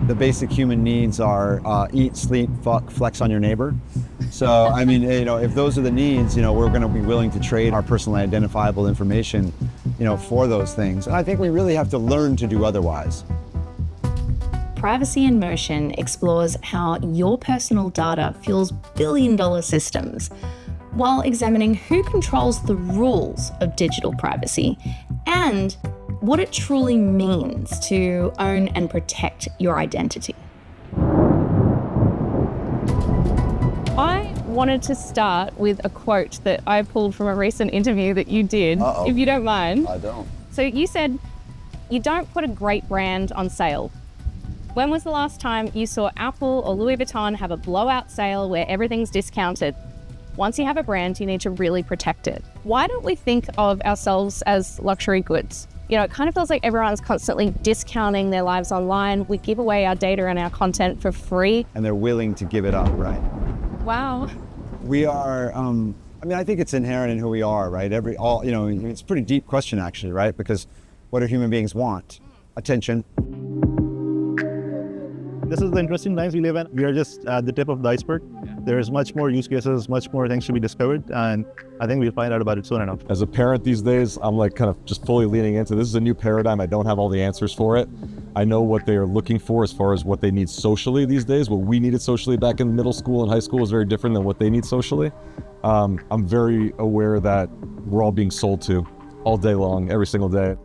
the basic human needs are eat, sleep, fuck, flex on your neighbor. So, I mean, if those are the needs, we're going to be willing to trade our personally identifiable information, for those things. And I think we really have to learn to do otherwise. Privacy in Motion explores how your personal data fuels billion-dollar systems, while examining who controls the rules of digital privacy and what it truly means to own and protect your identity. I wanted to start with a quote that I pulled from a recent interview that you did, if you don't mind. I don't. So you said, "You don't put a great brand on sale." When was the last time you saw Apple or Louis Vuitton have a blowout sale where everything's discounted? Once you have a brand, you need to really protect it. Why don't we think of ourselves as luxury goods? It kind of feels like everyone's constantly discounting their lives online. We give away our data and our content for free. And they're willing to give it up, right? Wow. We are, I think it's inherent in who we are, right? It's a pretty deep question actually, right? Because what do human beings want? Attention. This is the interesting times we live in. We are just at the tip of the iceberg. There's much more use cases, much more things to be discovered, and I think we'll find out about it soon enough. As a parent these days, I'm kind of just fully leaning into this is a new paradigm. I don't have all the answers for it. I know what they are looking for as far as what they need socially these days. What we needed socially back in middle school and high school is very different than what they need socially. I'm very aware that we're all being sold to all day long, every single day.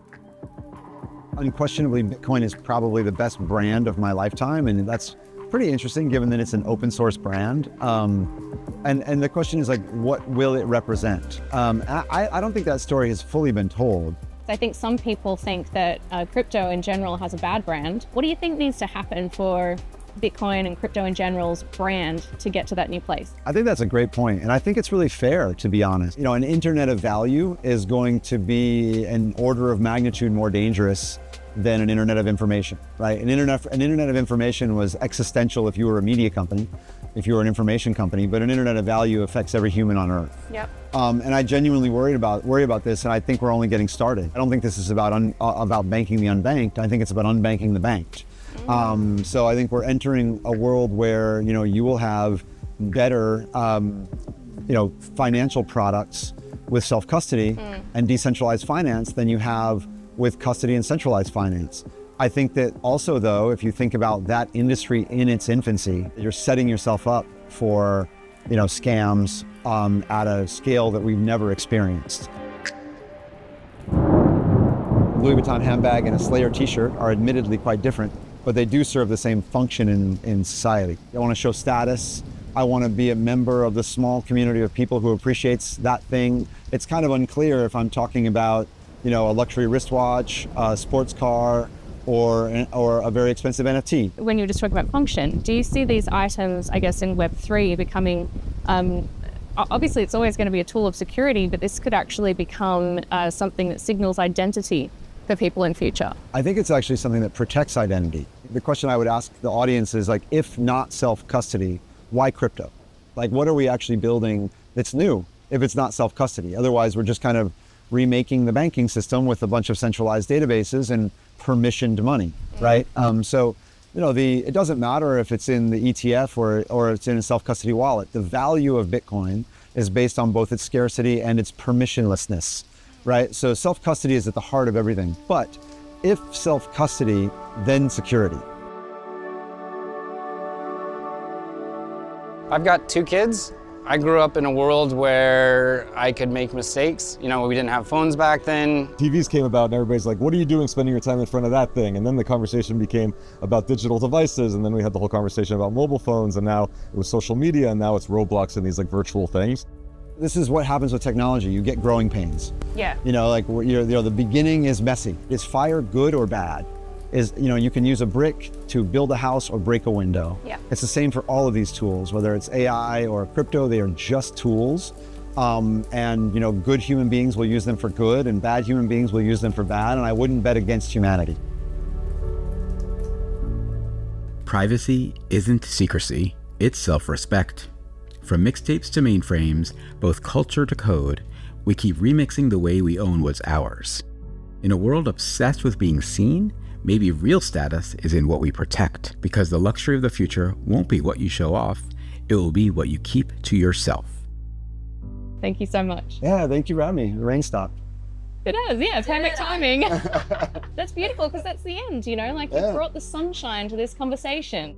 Unquestionably, Bitcoin is probably the best brand of my lifetime, and that's pretty interesting given that it's an open source brand. And the question is what will it represent? I don't think that story has fully been told. I think some people think that crypto in general has a bad brand. What do you think needs to happen for Bitcoin and crypto in general's brand to get to that new place? I think that's a great point. And I think it's really fair, to be honest. An internet of value is going to be an order of magnitude more dangerous than an internet of information, right? An internet of information was existential if you were a media company, if you were an information company, but an internet of value affects every human on earth. Yep. And I genuinely worry about this, and I think we're only getting started. I don't think this is about banking the unbanked. I think it's about unbanking the banked. So I think we're entering a world where you will have better financial products with self-custody and decentralized finance than you have with custody and centralized finance. I think that also, though, if you think about that industry in its infancy, you're setting yourself up for scams at a scale that we've never experienced. Louis Vuitton handbag and a Slayer t-shirt are admittedly quite different, but they do serve the same function in society. I want to show status. I want to be a member of the small community of people who appreciates that thing. It's kind of unclear if I'm talking about a luxury wristwatch, a sports car, or a very expensive NFT. When you were just talking about function, do you see these items, I guess, in Web3 becoming, obviously it's always going to be a tool of security, but this could actually become something that signals identity for people in future? I think it's actually something that protects identity. The question I would ask the audience is if not self-custody, why crypto? What are we actually building that's new if it's not self-custody? Otherwise, we're just kind of remaking the banking system with a bunch of centralized databases and permissioned money, right? So, it doesn't matter if it's in the ETF or it's in a self-custody wallet. The value of Bitcoin is based on both its scarcity and its permissionlessness, right? So self-custody is at the heart of everything. But if self-custody, then security. I've got 2 kids. I grew up in a world where I could make mistakes. We didn't have phones back then. TVs came about and everybody's like, what are you doing spending your time in front of that thing? And then the conversation became about digital devices, and then we had the whole conversation about mobile phones, and now it was social media, and now it's Roblox and these virtual things. This is what happens with technology. You get growing pains. Yeah. The beginning is messy. Is fire good or bad? You can use a brick to build a house or break a window. Yeah. It's the same for all of these tools, whether it's AI or crypto, they are just tools. And good human beings will use them for good and bad human beings will use them for bad. And I wouldn't bet against humanity. Privacy isn't secrecy, it's self-respect. From mixtapes to mainframes, both culture to code, we keep remixing the way we own what's ours. In a world obsessed with being seen, Maybe real status is in what we protect, because the luxury of the future won't be what you show off, it will be what you keep to yourself. Thank you so much. Yeah, thank you for having me. The rain stopped. It is, yeah, perfect timing. That's beautiful because that's the end, you know, like you brought the sunshine to this conversation.